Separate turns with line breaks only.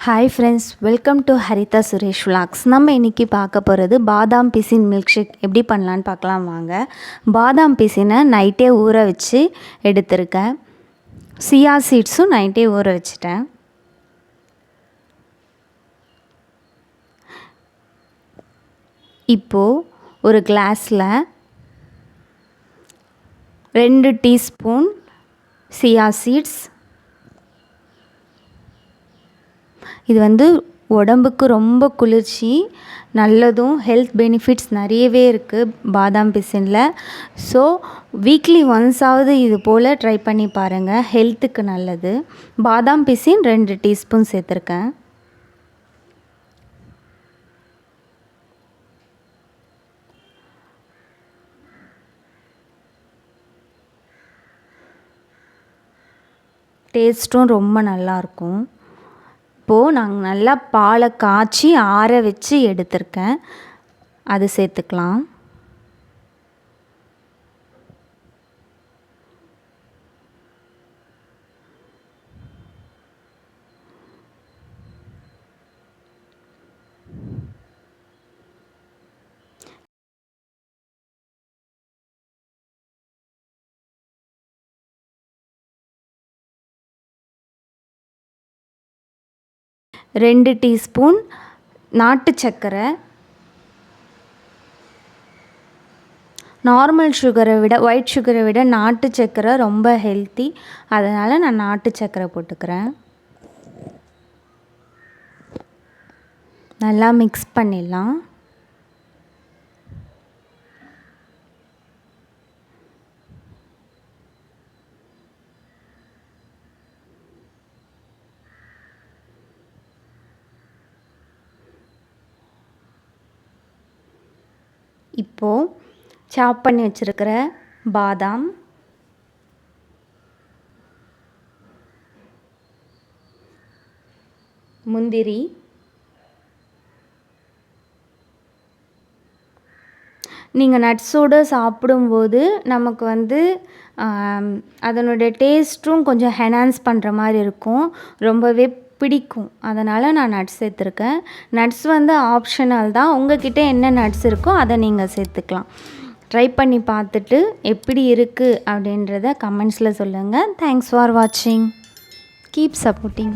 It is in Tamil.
Hi friends, welcome to Haritha Suresh vlogs. நம்ம இன்றைக்கி பார்க்க போகிறது பாதாம் பிசின் மில்க் ஷேக் எப்படி பண்ணலான்னு பார்க்கலாம் வாங்க. பாதாம் பிசினை நைட்டே ஊற வச்சு எடுத்திருக்கேன். சியா சீட்ஸும் நைட்டே ஊற வச்சுட்டேன். இப்போது ஒரு கிளாஸில் 2 டீஸ்பூன் சியா சீட்ஸ், இது உடம்புக்கு ரொம்ப குளிர்ச்சி, நல்லதும், ஹெல்த் பெனிஃபிட்ஸ் நிறையவே இருக்குது பாதாம் பிசினில். ஸோ வீக்லி ஒன்ஸாவது இது போல் ட்ரை பண்ணி பாருங்கள், ஹெல்த்துக்கு நல்லது. பாதாம் பிசின் 2 டீஸ்பூன் சேர்த்துருக்கேன். டேஸ்ட்டும் ரொம்ப நல்லாயிருக்கும். இப்போது நாங்கள் நல்லா பாலை காய்ச்சி ஆற வச்சு எடுத்திருக்கேன், அது சேர்த்துக்கலாம். ரெண்டு டீஸ்பூன் நாட்டு சர்க்கரை. நார்மல் சுகரை விட, ஒயிட் சுகரை விட நாட்டு சர்க்கரை ரொம்ப ஹெல்த்தி, அதனால் நான் நாட்டு சர்க்கரை போட்டுக்கிறேன். நல்லா மிக்ஸ் பண்ணிடலாம். இப்போது சாப் பண்ணி வச்சுருக்கிற பாதாம், முந்திரி, நீங்கள் நட்ஸோடு சாப்பிடும்போது நமக்கு அதனுடைய டேஸ்ட்டும் கொஞ்சம் என்ஹான்ஸ் பண்ணுற மாதிரி இருக்கும், ரொம்பவே பிடிக்கும். அதனால் நான் நட்ஸ் சேர்த்துருக்கேன். நட்ஸ் ஆப்ஷனல் தான், உங்கள்கிட்ட என்ன நட்ஸ் இருக்கோ அதை நீங்கள் சேர்த்துக்கலாம். ட்ரை பண்ணி பார்த்துட்டு எப்படி இருக்குது அப்படின்றத கமெண்ட்ஸில் சொல்லுங்கள். தேங்க்ஸ் ஃபார் வாட்சிங். Keep supporting.